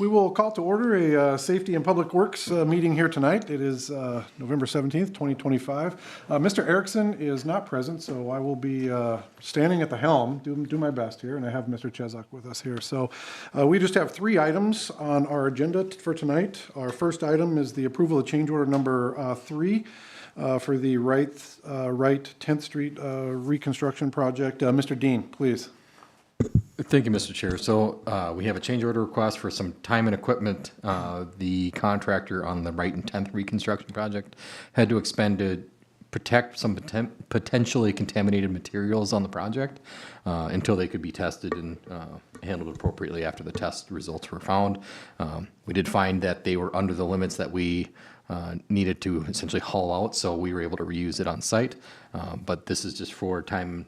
we will call to order a Safety and Public Works meeting here tonight. It is November 17th, 2025. Mr. Erickson is not present, so I will be standing at the helm, do my best here, and I have Mr. Chezok with us here. So we just have 3 items on our agenda for tonight. Our first item is the approval of change order number 3 for the Wright 10th Street reconstruction project. Mr. Dean, please. Thank you, Mr. Chair. So we have a change order request for some time and equipment. The contractor on the Wright and 10th reconstruction project had to expend to protect some potentially contaminated materials on the project until they could be tested and handled appropriately after the test results were found. We did find that they were under the limits that we needed to essentially haul out, so we were able to reuse it on site. But this is just for time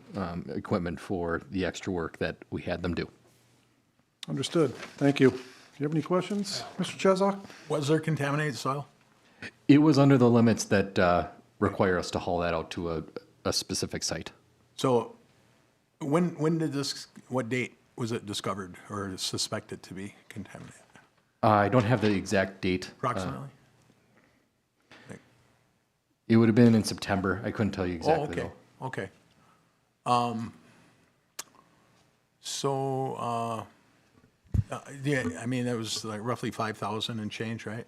equipment for the extra work that we had them do. Understood. Thank you. Do you have any questions, Mr. Chezok? Was there contaminated soil? It was under the limits that require us to haul that out to a specific site. So when did this, what date was it discovered or suspected to be contaminated? I don't have the exact date. Approximately? It would have been in September. I couldn't tell you exactly. Oh, okay. though. Okay. Yeah, I mean, it was like roughly 5,000 and change, right?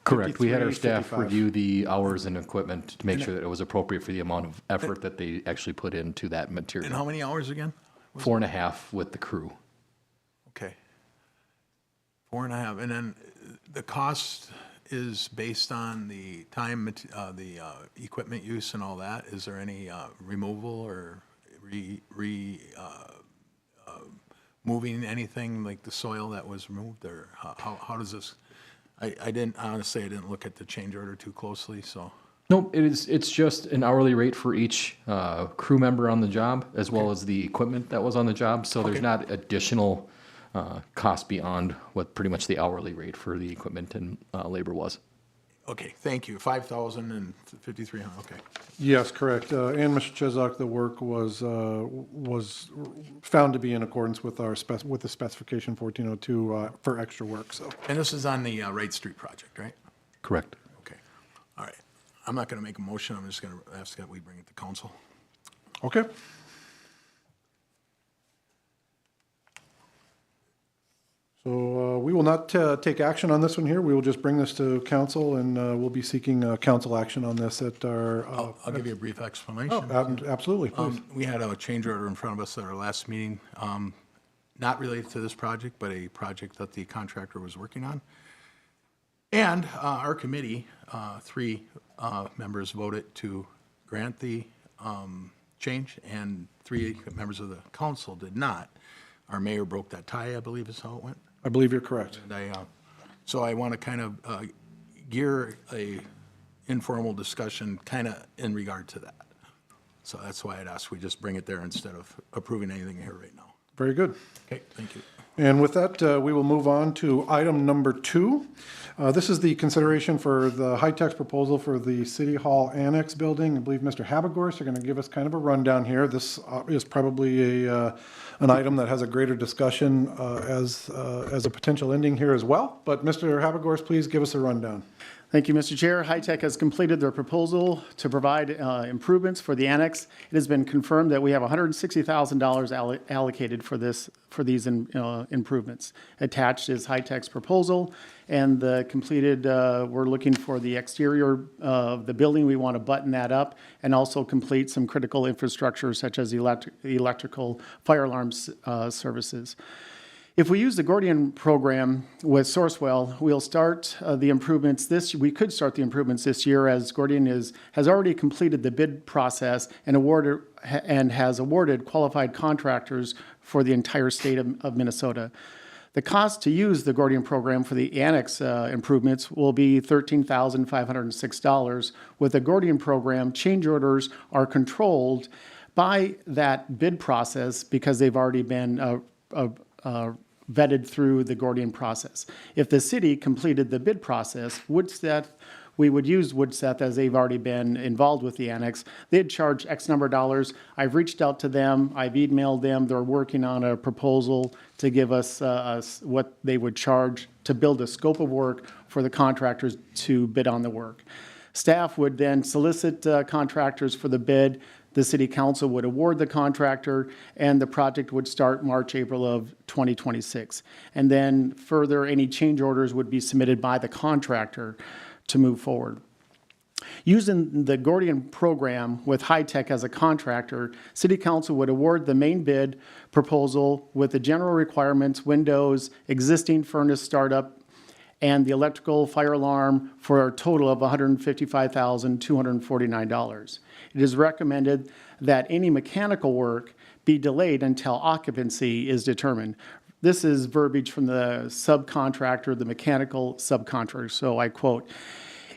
Correct. We had our 53, staff 55. review the hours and equipment to make sure that it was appropriate for the amount of effort that they actually put into that And material. how many hours again? 4.5 with the crew. Okay. 4.5. And then the cost is based on the time, the equipment use and all that. Is there any removal or moving anything like the soil that was removed, or how does this? I didn't honestly. I didn't look at the change order too closely, so. Nope, it's just an hourly rate for each crew member on the job, as well as the equipment that was on the job. So there's not additional cost beyond what pretty much the hourly rate for the equipment and labor was. Okay, thank you. 5,000 and 5,300. Okay. Yes, correct. And Mr. Chezok, the work was found to be in accordance with our with the specification 1402 for extra work. So. And this is on the Wright Street project, right? Correct. Okay. All right. I'm not going to make a motion. I'm just going to ask that we bring it to council. Okay. So we will not take action on this one here. We will just bring this to council, and we'll be seeking council action on this at our. I'll give you a brief explanation. Absolutely, please. We had a change order in front of us at our last meeting, not related to this project, but a project that the contractor was working on. And our committee, 3 members voted to grant the change, and 3 members of the council did not. Our mayor broke that tie, I believe is how it went. I believe you're correct. And so I want to kind of gear a informal discussion kind of in regard to that. So that's why I'd ask we just bring it there instead of approving anything here right now. Very good. Okay, thank you. And with that, we will move on to item number 2. This is the consideration for the high-tech proposal for the City Hall Annex building. I believe Mr. Habegorst are going to give us kind of a rundown here. This is probably an item that has a greater discussion as a potential ending here as well. But Mr. Habegorst, please give us a rundown. Thank you, Mr. Chair. High-Tech has completed their proposal to provide improvements for the annex. It has been confirmed that we have $160,000 allocated for these improvements. Attached is High-Tech's proposal, and the completed, we're looking for the exterior of the building. We want to button that up and also complete some critical infrastructure such as electrical fire alarm services. If we use the Gordian program with Sourcewell, we'll start the improvements we could start the improvements this year, as Gordian has already completed the bid process and has awarded qualified contractors for the entire state of Minnesota. The cost to use the Gordian program for the annex improvements will be $13,506. With the Gordian program, change orders are controlled by that bid process because they've already been vetted through the Gordian process. If the city completed the bid process, we would use Woodseth as they've already been involved with the annex. They'd charge X number of dollars. I've reached out to them. I've emailed them. They're working on a proposal to give us what they would charge to build a scope of work for the contractors to bid on the work. Staff would then solicit contractors for the bid. The city council would award the contractor, and the project would start March, April of 2026. And then further, any change orders would be submitted by the contractor to move forward. Using the Gordian program with High Tech as a contractor, City Council would award the main bid proposal with the general requirements, windows, existing furnace startup, and the electrical fire alarm for a total of $155,249. It is recommended that any mechanical work be delayed until occupancy is determined. This is verbiage from the subcontractor, the mechanical subcontractor. So I quote,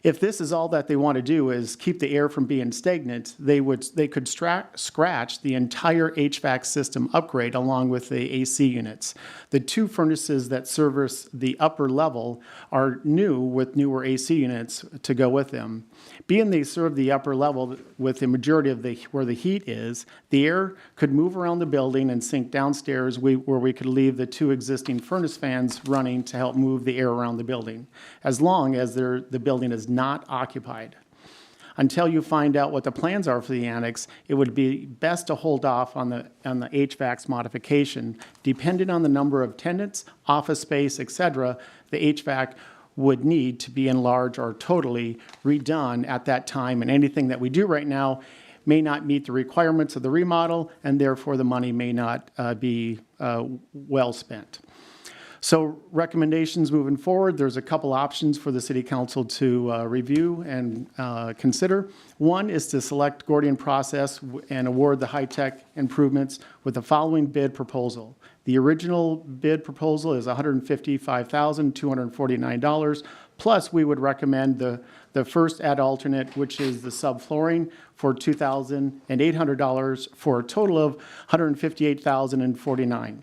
"If this is all that they want to do is keep the air from being stagnant, they could scratch the entire HVAC system upgrade along with the AC units. The two furnaces that service the upper level are new with newer AC units to go with them. Being they serve the upper level with the majority of where the heat is, the air could move around the building and sink downstairs where we could leave the two existing furnace fans running to help move the air around the building, as long as the building is not occupied. Until you find out what the plans are for the annex, it would be best to hold off on the HVAC's modification. Depending on the number of tenants, office space, etc., the HVAC would need to be enlarged or totally redone at that time, and anything that we do right now may not meet the requirements of the remodel, and therefore the money may not be well spent." So recommendations moving forward, there's a couple options for the city council to review and consider. One is to select Gordian process and award the high-tech improvements with the following bid proposal. The original bid proposal is $155,249, plus we would recommend the first ad alternate, which is the subflooring, for $2,800 for a total of $158,049.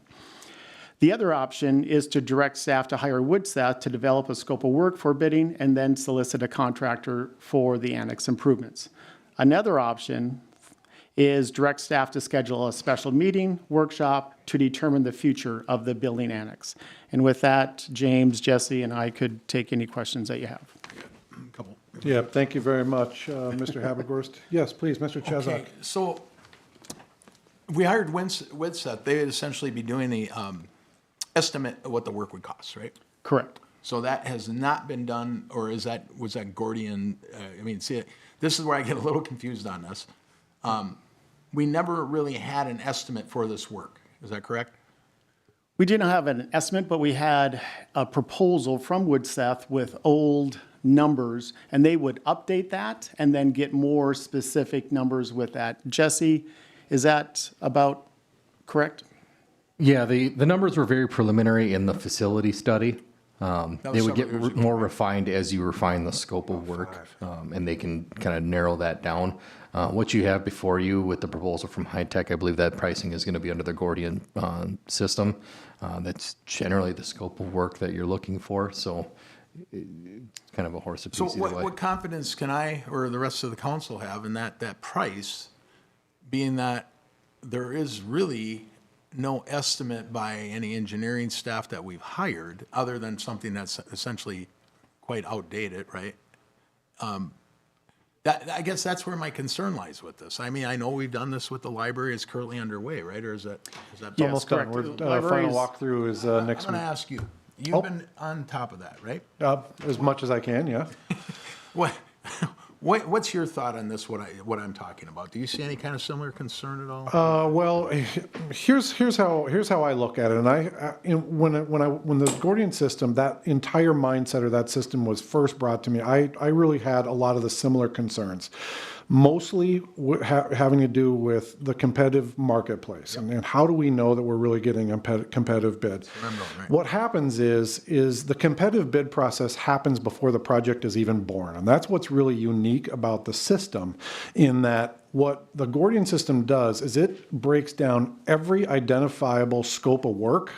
The other option is to direct staff to hire Woodseth to develop a scope of work for bidding and then solicit a contractor for the annex improvements. Another option is direct staff to schedule a special meeting, workshop to determine the future of the building annex. And with that, James, Jesse, and I could take any questions that you have. Couple. Yeah, thank you very much, Mr. Habergorst. Yes, please, Mr. Chazak. Okay, so if we hired Woodseth, they would essentially be doing the estimate of what the work would cost, right? Correct. So that has not been done, or was that Gordian? See, this is where I get a little confused on this. We never really had an estimate for this work. Is that correct? We didn't have an estimate, but we had a proposal from Woodseth with old numbers, and they would update that and then get more specific numbers with that. Jesse, is that about correct? Yeah, the numbers were very preliminary in the facility study. They would get more refined as you refine the scope of work, and they can kind of narrow that down. What you have before you with the proposal from High Tech, I believe that pricing is going to be under the Gordian system. That's generally the scope of work that you're looking for, so it's kind of a horse apiece So either way. what confidence can I or the rest of the council have in that price, being that there is really no estimate by any engineering staff that we've hired, other than something that's essentially quite outdated, right? I guess that's where my concern lies with this. I mean, I know we've done this with the library, it's currently underway, right? Or is that? It's almost done. correct. Final Libraries- walkthrough is I'm next gonna week. ask you, you've been on top of that, right? As much as I can, yeah. What's your thought on this, what I'm talking about? Do you see any kind of similar concern at all? Well, here's how I look at it, and when the Gordian system, that entire mindset or that system was first brought to me, I really had a lot of the similar concerns, mostly having to do with the competitive marketplace and how do we know that we're really getting a competitive bid. Right. What happens is the competitive bid process happens before the project is even born, and that's what's really unique about the system, in that what the Gordian system does is it breaks down every identifiable scope of work,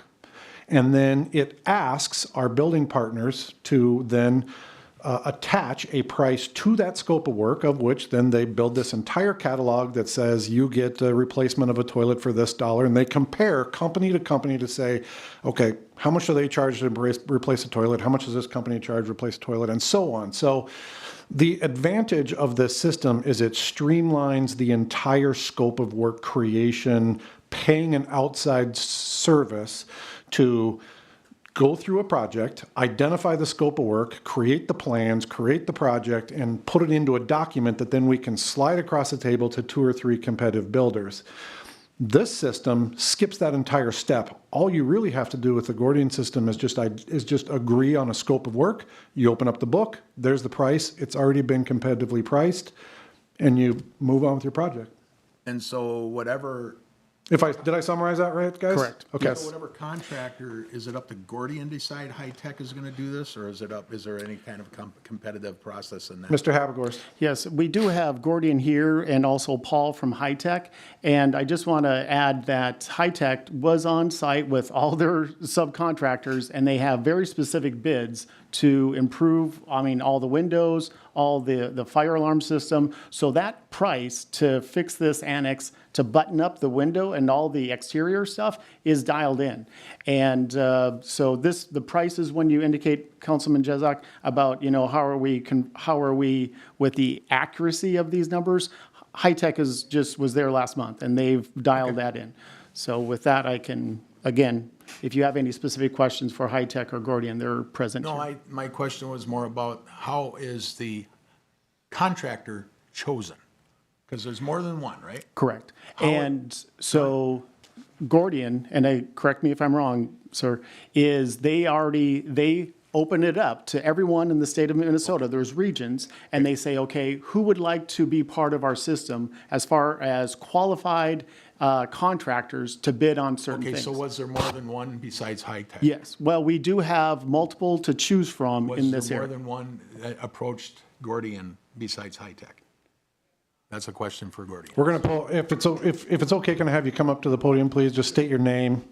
and then it asks our building partners to then attach a price to that scope of work, of which then they build this entire catalog that says you get a replacement of a toilet for this dollar, and they compare company to company to say, okay, how much do they charge to replace a toilet? How much does this company charge to replace a toilet? And so on. So the advantage of this system is it streamlines the entire scope of work creation, paying an outside service to go through a project, identify the scope of work, create the plans, create the project, and put it into a document that then we can slide across the table to 2 or 3 competitive builders. This system skips that entire step. All you really have to do with the Gordian system is just agree on a scope of work. You open up the book, there's the price, it's already been competitively priced, and you move on with your project. And so whatever, Did I summarize that right, guys? Correct. Okay. so whatever contractor, is it up to Gordian to decide High Tech is going to do this, or is there any kind of competitive process in that? Mr. Habegorst. Yes, we do have Gordian here and also Paul from High Tech. And I just want to add that High Tech was on site with all their subcontractors, and they have very specific bids to improve, all the windows, all the fire alarm system. So that price to fix this annex, to button up the window and all the exterior stuff is dialed in. And so the price is when you indicate, Councilman Jezak, about, how are we with the accuracy of these numbers? High Tech was there last month, and they've dialed that in. So with that, I can, again, if you have any specific questions for High Tech or Gordian, they're present here. No, my question was more about how is the contractor chosen? Because there's more than one, right? Correct. And so Gordian, and correct me if I'm wrong, sir, is they open it up to everyone in the state of Minnesota. There's regions, and they say, okay, who would like to be part of our system as far as qualified contractors to bid on certain Okay, things? so was there more than one besides High Tech? Yes. Well, we do have multiple to choose from in this Was there more area. than one that approached Gordian besides High Tech? That's a question for Gordian. We're going to pull, if it's okay, can I have you come up to the podium, please? Just state your name.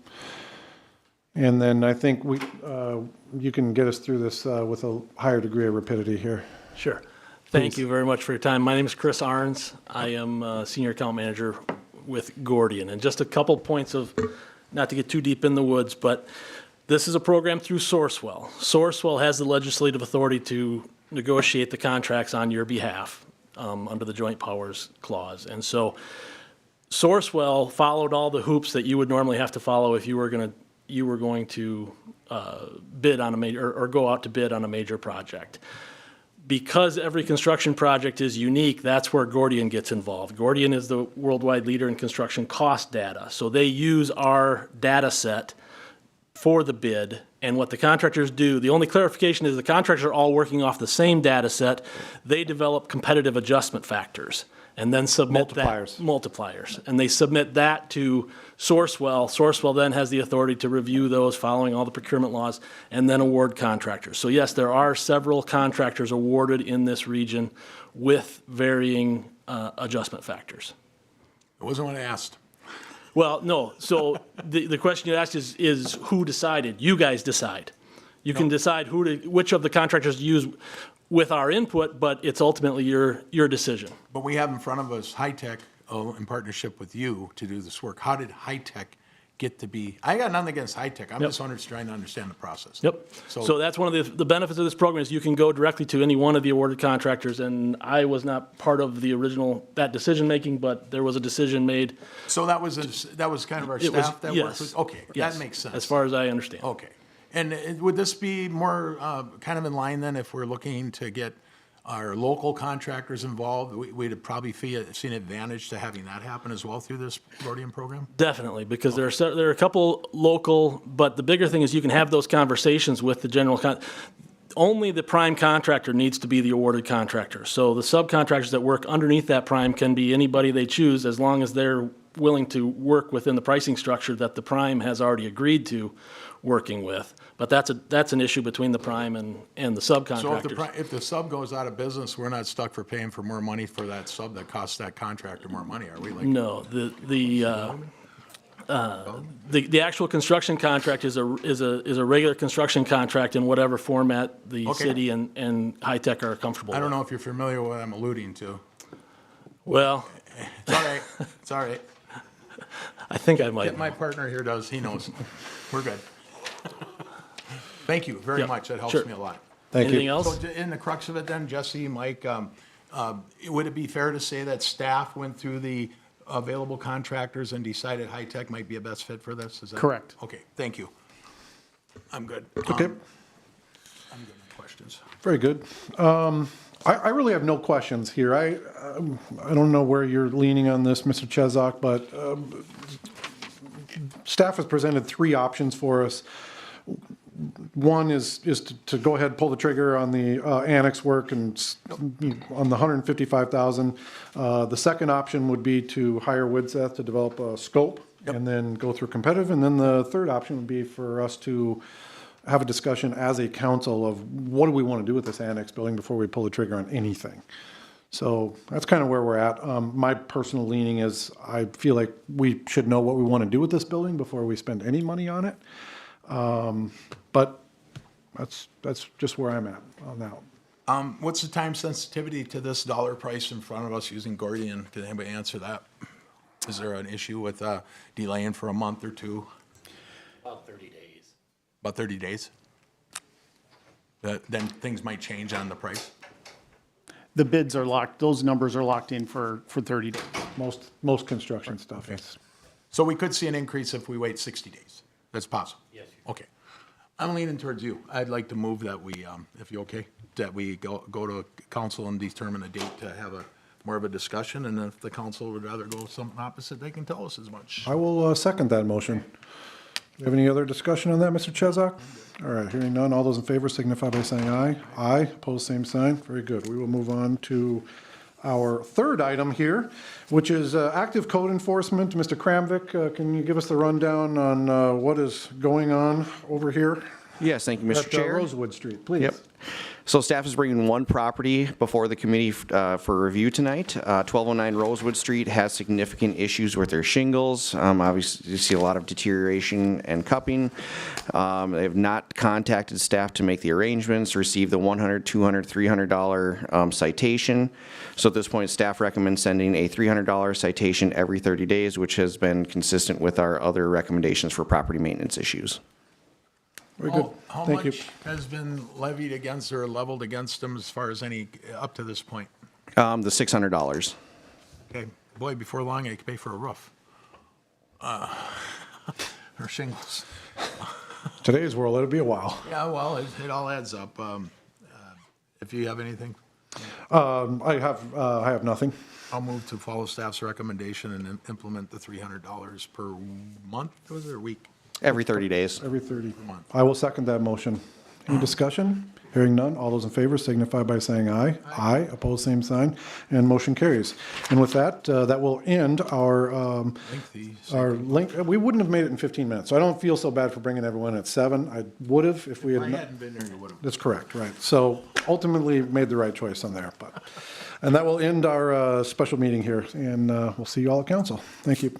And then I think you can get us through this with a higher degree of rapidity here. Sure. Thank you very much for your time. My name is Chris Arns. I am Senior Account Manager with Gordian. And just a couple points of, not to get too deep in the woods, but this is a program through Sourcewell. Sourcewell has the legislative authority to negotiate the contracts on your behalf under the Joint Powers Clause. And so Sourcewell followed all the hoops that you would normally have to follow if you were going to bid on a major or go out to bid on a major project. Because every construction project is unique, that's where Gordian gets involved. Gordian is the worldwide leader in construction cost data. So they use our data set for the bid, and what the contractors do, the only clarification is the contractors are all working off the same data set. They develop competitive adjustment factors and then submit multipliers. And they submit that to Sourcewell. Sourcewell then has the authority to review those following all the procurement laws and then award contractors. So yes, there are several contractors awarded in this region with varying adjustment factors. It wasn't what I asked. Well, no. So the question you asked is who decided? You guys decide. You can decide which of the contractors to use with our input, but it's ultimately your decision. But we have in front of us High Tech in partnership with you to do this work. How did High Tech get to be? I got nothing against High Tech. I'm just trying to understand the process. Yep. So that's one of the benefits of this program is you can go directly to any one of the awarded contractors. And I was not part of the original decision making, but there was a decision made. So that was kind of our staff that worked with? Okay, yes, that makes sense. as far as I understand. Okay. And would this be more kind of in line then if we're looking to get our local contractors involved? We'd have probably seen advantage to having that happen as well through this Gordian program? Definitely, because there are a couple local, but the bigger thing is you can have those conversations with the general only the prime contractor needs to be the awarded contractor. So the subcontractors that work underneath that prime can be anybody they choose as long as they're willing to work within the pricing structure that the prime has already agreed to working with. But that's an issue between the prime and the subcontractors. So if the sub goes out of business, we're not stuck for paying for more money for that sub that costs that contractor more money, are we? No, The actual construction contract is a regular construction contract in whatever format the Okay. city and High Tech are comfortable I don't with. know if you're familiar with what I'm alluding to. Well, It's all right. It's all right. I think I might. My partner here does. He knows. We're good. Thank you very Yeah, much. That helps sure. me a lot. Thank Anything you. else? So in the crux of it then, Jesse, Mike, would it be fair to say that staff went through the available contractors and decided High Tech might be a best fit for this? Is that Correct. Okay, thank you. I'm good. Okay, I'm good with questions. very good. I really have no questions here. I don't know where you're leaning on this, Mr. Chesak, but staff has presented three options for us. One is to go ahead and pull the trigger on the annex work and on the 155,000. The second option would be to hire Widseth to develop a scope and then go through competitive. And then the third option would be for us to have a discussion as a council of what do we want to do with this annex building before we pull the trigger on anything. So that's kind of where we're at. My personal leaning is I feel like we should know what we want to do with this building before we spend any money on it. But that's just where I'm at on that. What's the time sensitivity to this dollar price in front of us using Gordian? Can anybody answer that? Is there an issue with delaying for a month or two? About 30 days. About 30 days? Then things might change on the price? The bids are locked, those numbers are locked in for 30 days. Most construction stuff is. So we could see an increase if we wait 60 days? That's possible? Yes. Okay. I'm leaning towards you. I'd like to move that we, if you're okay, that we go to council and determine a date to have more of a discussion, and if the council would rather go something opposite, they can tell us as much. I will second that motion. Do you have any other discussion on that, Mr. Chesak? All right, hearing none. All those in favor signify by saying aye. Aye, opposed, same sign. Very good. We will move on to our third item here, which is active code enforcement. Mr. Kramvik, can you give us the rundown on what is going on over here Yes, thank you, Mr. at Chair. Rosewood Street, please? Yep. So staff is bringing one property before the committee for review tonight. 1209 Rosewood Street has significant issues with their shingles. Obviously, you see a lot of deterioration and cupping. They have not contacted staff to make the arrangements, receive the $100, $200, $300 citation. So at this point, staff recommends sending a $300 citation every 30 days, which has been consistent with our other recommendations for property maintenance issues. Very good. How Thank you. much has been levied against or leveled against them as far as any, up to this point? The $600. Okay, boy, before long, I could pay for a roof. Or shingles. Today's world, it'll be a while. Yeah, well, it all adds up. If you have anything, I have nothing. I'll move to follow staff's recommendation and implement the $300 per month, was it, or week? Every 30 days. Every 30. month. I will second that motion. Any discussion? Hearing none. All those in favor signify by saying aye. Aye. Opposed, same sign. And motion carries. And with that, that will end our Lengthy. link. We wouldn't have made it in 15 minutes, so I don't feel so bad for bringing everyone at 7. I would have if we If had. I not- hadn't been there, you would have. That's correct, right. So ultimately made the right choice on there. And that will end our special meeting here, and we'll see you all at council. Thank you.